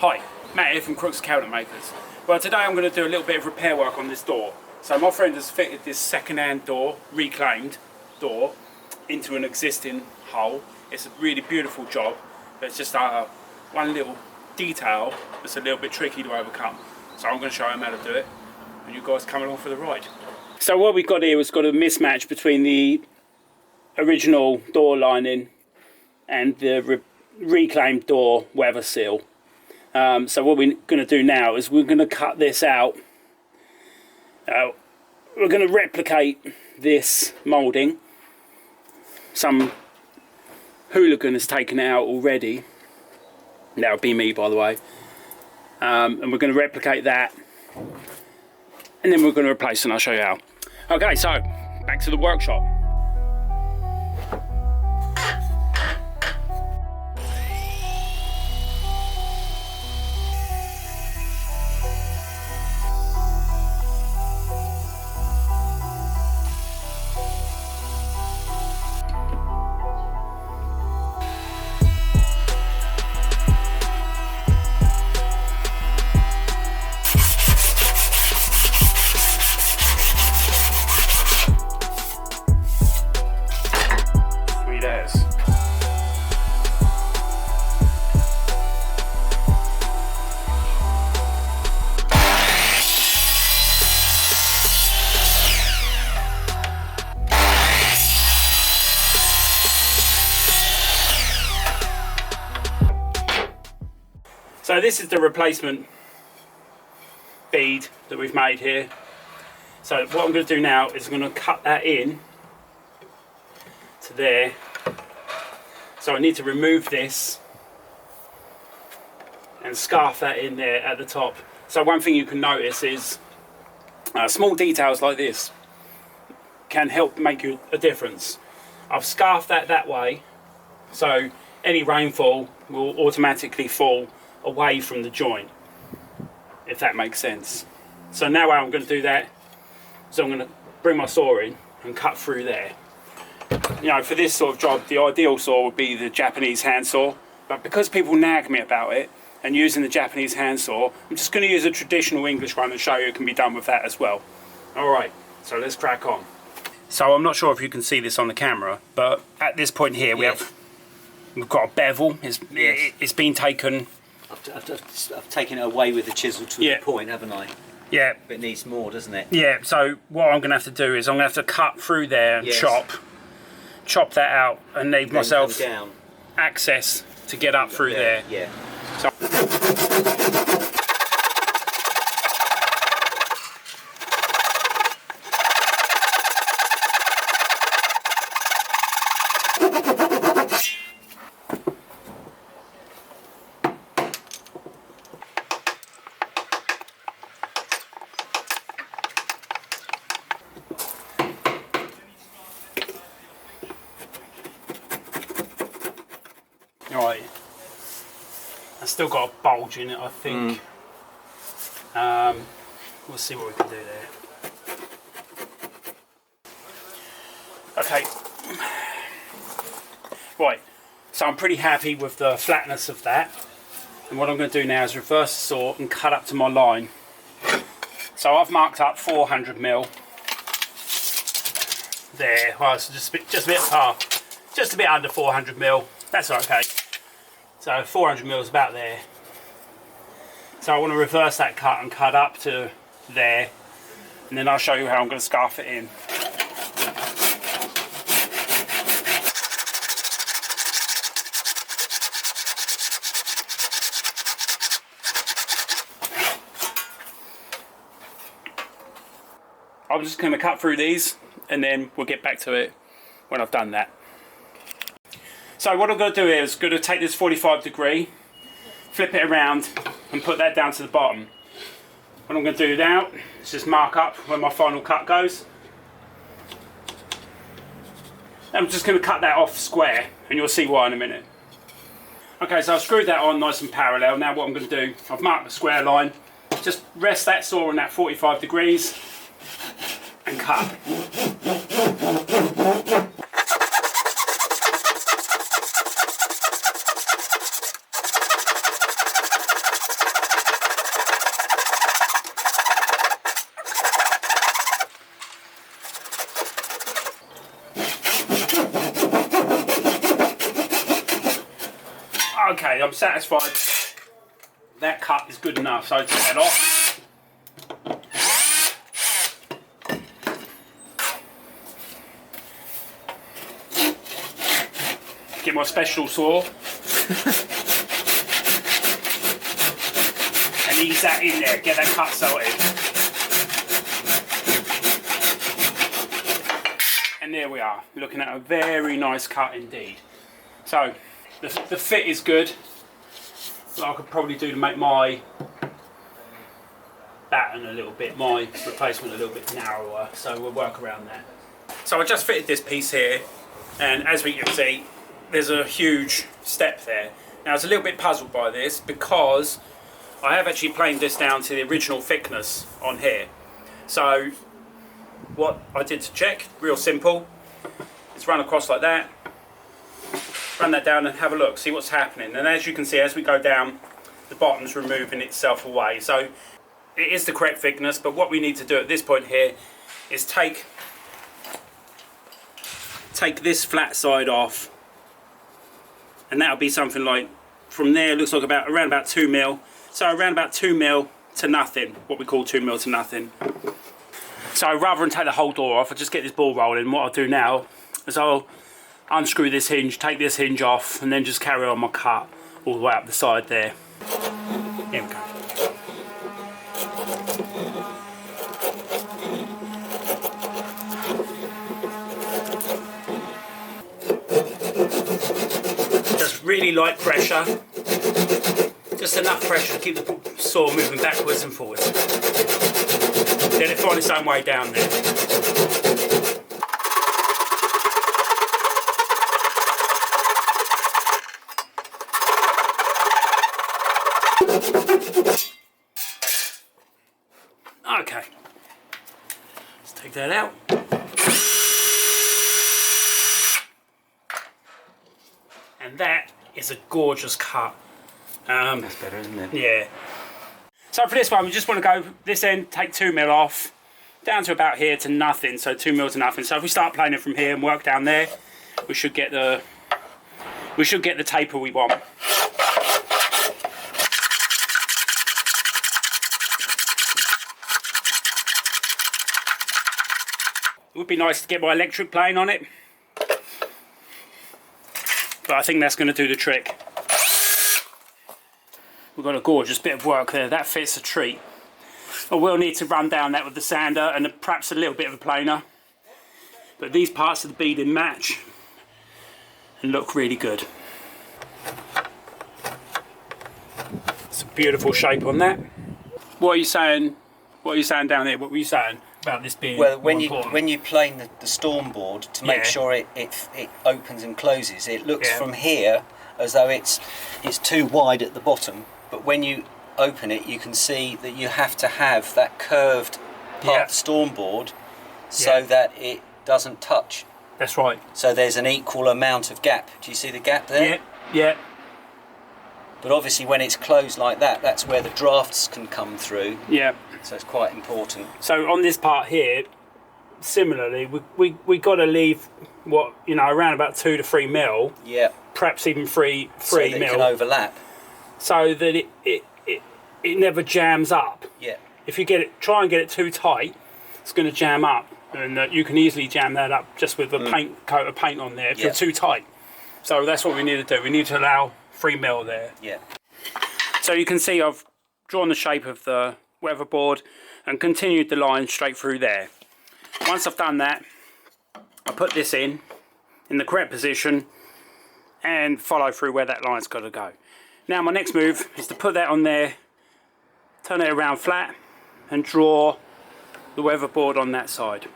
Hi, Matt here from Crooks Cabinet Makers. Well, today I'm going to do a little bit of repair work on this door. So my friend has fitted this second-hand door, reclaimed door, into an existing hole. It's a really beautiful job, but it's just one little detail that's a little bit tricky to overcome. So I'm going to show him how to do it, and you guys come along for the ride. So what we've got here is got a mismatch between the original door lining and the reclaimed door weather seal. So what we're going to do now is we're going to cut this out. We're going to replicate this moulding. Some hooligan has taken it out already. That would be me, by the way. And we're going to replicate that. And then we're going to replace it, and I'll show you how. Okay, so back to the workshop. So this is the replacement bead that we've made here. So what I'm going to do now is I'm going to cut that in to there. So I need to remove this and scarf that in there at the top. So one thing you can notice is small details like this can help make you a difference. I've scarfed that way, so any rainfall will automatically fall away from the joint, if that makes sense. So now how I'm going to do that is I'm going to bring my saw in and cut through there. You know, for this sort of job, the ideal saw would be the Japanese handsaw, but because people nag me about it and using the Japanese handsaw, I'm just going to use a traditional English one and show you it can be done with that as well. Alright, so let's crack on. So I'm not sure if you can see this on the camera, but at this point here we've got a bevel. It's been taken. I've taken it away with the chisel to the point, haven't I? Yeah. But it needs more, doesn't it? Yeah, so what I'm going to have to do is I'm going to have to cut through there and chop that out and leave myself access to get up through there. Yeah. So right, I've still got a bulge in it, I think. We'll see what we can do there. Okay, right, so I'm pretty happy with the flatness of that, and what I'm going to do now is reverse the saw and cut up to my line. So I've marked up 400mm there. Well, it's just a bit under 400mm. That's okay. So 400mm is about there. So I want to reverse that cut and cut up to there, and then I'll show you how I'm going to scarf it in. I'm just going to cut through these and then we'll get back to it when I've done that. So what I'm going to do is I'm going to take this 45 degree, flip it around and put that down to the bottom. What I'm going to do now is just mark up where my final cut goes. I'm just going to cut that off square and you'll see why in a minute. Okay, so I've screwed that on nice and parallel. Now what I'm going to do, I've marked the square line, just rest that saw on that 45 degrees and cut. Okay, I'm satisfied that cut is good enough, so take that off. Get my special saw and ease that in there, get that cut sorted. And there we are, looking at a very nice cut indeed. So the fit is good. I could probably do to make my batten a little bit, my replacement a little bit narrower, so we'll work around that. So I just fitted this piece here, and as we can see, there's a huge step there. Now I was a little bit puzzled by this because I have actually planed this down to the original thickness on here. So what I did to check, real simple, is run across like that, run that down and have a look, see what's happening. And as you can see, as we go down, the bottom's removing itself away. So it is the correct thickness, but what we need to do at this point here is take this flat side off, and that'll be something like, from there, it looks like around about 2 mil. So around about 2 mil to nothing, what we call 2 mil to nothing. So rather than take the whole door off, I'll just get this ball rolling. What I'll do now is I'll unscrew this hinge, take this hinge off, and then just carry on my cut all the way up the side there. Here we go. Just really light pressure. Just enough pressure to keep the saw moving backwards and forwards. Let it find its own way down there. Okay, let's take that out. And that is a gorgeous cut. That's better, isn't it? Yeah. So for this one, we just want to go this end, take 2 mil off, down to about here to nothing, so 2 mil to nothing. So if we start planing from here and work down there, we should get the taper we want. It would be nice to get my electric plane on it, but I think that's going to do the trick. We've got a gorgeous bit of work there, that fits a treat. I will need to run down that with the sander and perhaps a little bit of a planer, but these parts of the beading match and look really good. It's a beautiful shape on that. What are you saying? What are you saying down there? What were you saying about this being well, when important? you plane the storm board to make sure it opens and closes, it looks from here as though it's too wide at the bottom, but when you open it, you can see that you have to have that curved part of the storm board so that it doesn't touch. That's right. So there's an equal amount of gap. Do you see the gap there? Yeah, yeah. But obviously when it's closed like that, that's where the drafts can come through. Yeah. So it's quite important. So on this part here, similarly, we got to leave what, you know, around about 2 to 3 mil. Yeah. Perhaps even 3 so that mil. It can overlap. So that it never jams up. Yeah. If you try and get it too tight, it's going to jam up, and you can easily jam that up just with a coat of paint on there if you're too tight. So that's what we need to do. We need to allow 3 mil there. Yeah. So you can see I've drawn the shape of the weatherboard and continued the line straight through there. Once I've done that, I put this in the correct position and follow through where that line's got to go. Now my next move is to put that on there, turn it around flat and draw the weatherboard on that side.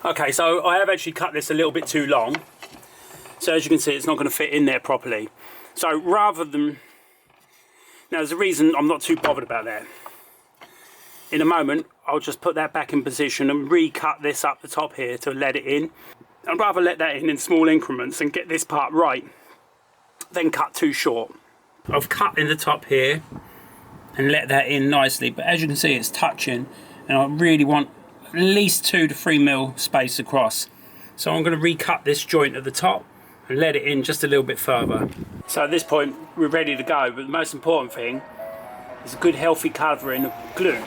Okay, so I have actually cut this a little bit too long. So as you can see, it's not going to fit in there properly. So rather than... Now there's a reason I'm not too bothered about that. In a moment, I'll just put that back in position and recut this up the top here to let it in. I'd rather let that in small increments and get this part right than cut too short. I've cut in the top here and let that in nicely, but as you can see it's touching, and I really want at least 2 to 3 mil space across. So I'm going to recut this joint at the top and let it in just a little bit further. So at this point we're ready to go, but the most important thing is a good healthy covering of glue.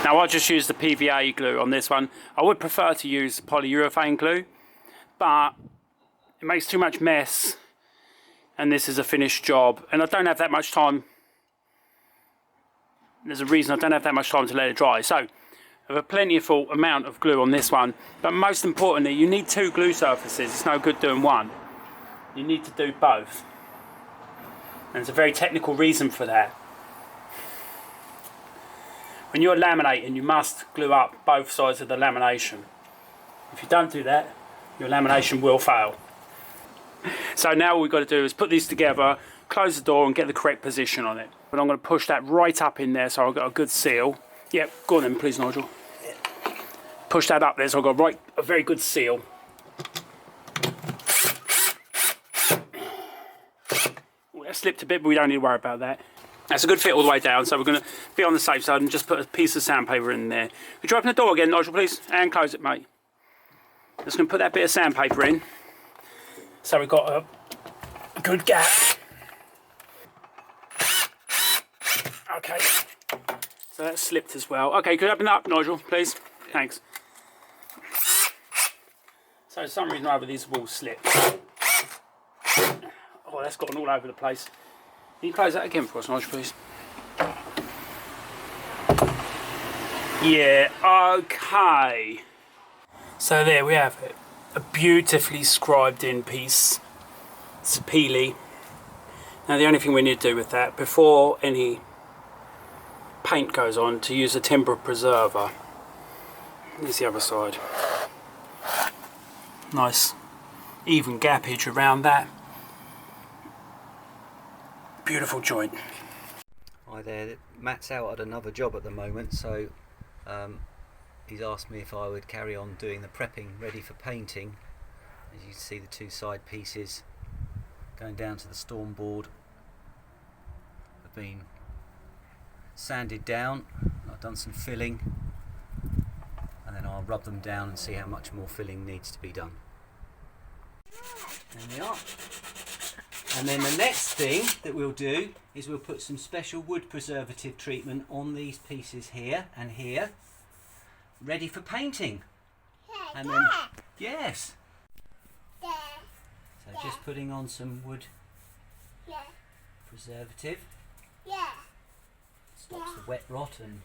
Now I just use the PVA glue on this one. I would prefer to use polyurethane glue, but it makes too much mess, and this is a finished job and I don't have that much time. There's a reason I don't have that much time to let it dry. So I have a plentiful amount of glue on this one, but most importantly you need 2 glue surfaces. It's no good doing one. You need to do both, and there's a very technical reason for that. When you're laminating, you must glue up both sides of the lamination. If you don't do that, your lamination will fail. So now all we've got to do is put these together, close the door and get the correct position on it. But I'm going to push that right up in there so I've got a good seal. Yep, go on then please, Nigel. Push that up there so I've got a very good seal. Oh, that slipped a bit, but we don't need to worry about that. That's a good fit all the way down, so we're going to be on the safe side and just put a piece of sandpaper in there. Could you open the door again, Nigel, please? And close it, mate. Just going to put that bit of sandpaper in, so we've got a good gap. Okay, so that slipped as well. Okay, could you open that up, Nigel, please? Thanks. So for some reason or other, these have all slipped. Oh, that's gotten all over the place. Can you close that again for us, Nigel, please? Yeah, okay. So there we have it. A beautifully scribed in piece. It's a peely. Now the only thing we need to do with that, before any paint goes on, to use a timber preserver. Here's the other side. Nice even gappage around that. Beautiful joint. Hi there, Matt's out at another job at the moment, so he's asked me if I would carry on doing the prepping ready for painting. As you can see, the 2 side pieces going down to the storm board have been sanded down. I've done some filling and then I'll rub them down and see how much more filling needs to be done. There we are. And then the next thing that we'll do is we'll put some special wood preservative treatment on these pieces here and here, ready for painting. Yeah, and then, yes. So just putting on some wood preservative. Stops the wet rot and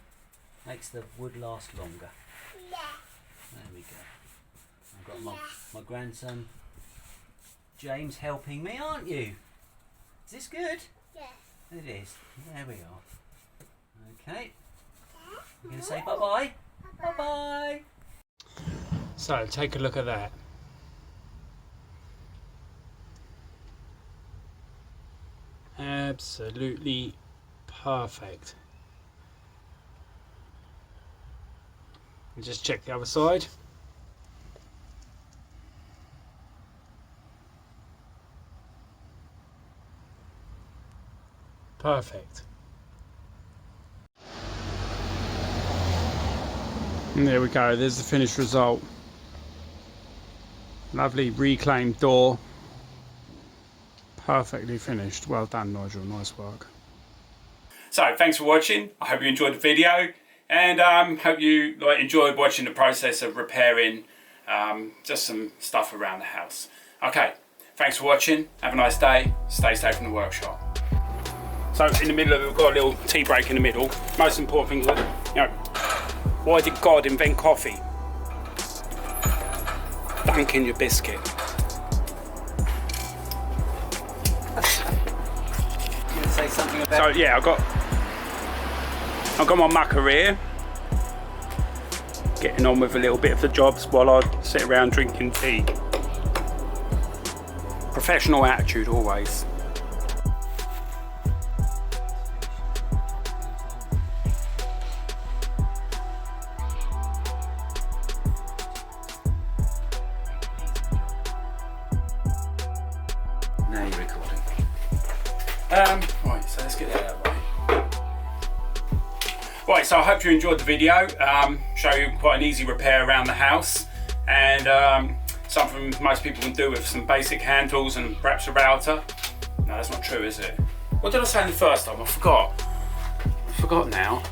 makes the wood last longer. There we go. I've got my grandson James helping me, aren't you? Is this good? Yes. It is. There we are. Okay. You're going to say bye-bye? Bye-bye. So take a look at that. Absolutely perfect. And just check the other side. Perfect. And there we go, there's the finished result. Lovely reclaimed door. Perfectly finished. Well done, Nigel, nice work. So thanks for watching. I hope you enjoyed the video, and hope you enjoyed watching the process of repairing just some stuff around the house. Okay, thanks for watching. Have a nice day. Stay safe in the workshop. So in the middle of it, we've got a little tea break in the middle. Most important thing is, why did God invent coffee? Dunking your biscuit. You want to say something about? So yeah, I've got my mucker here, getting on with a little bit of the jobs while I sit around drinking tea. Professional attitude always. Right, so I hope you enjoyed the video. Show you quite an easy repair around the house, and something most people can do with some basic hand tools and perhaps a router. No, that's not true, is it? What did I say in the first time? I forgot now.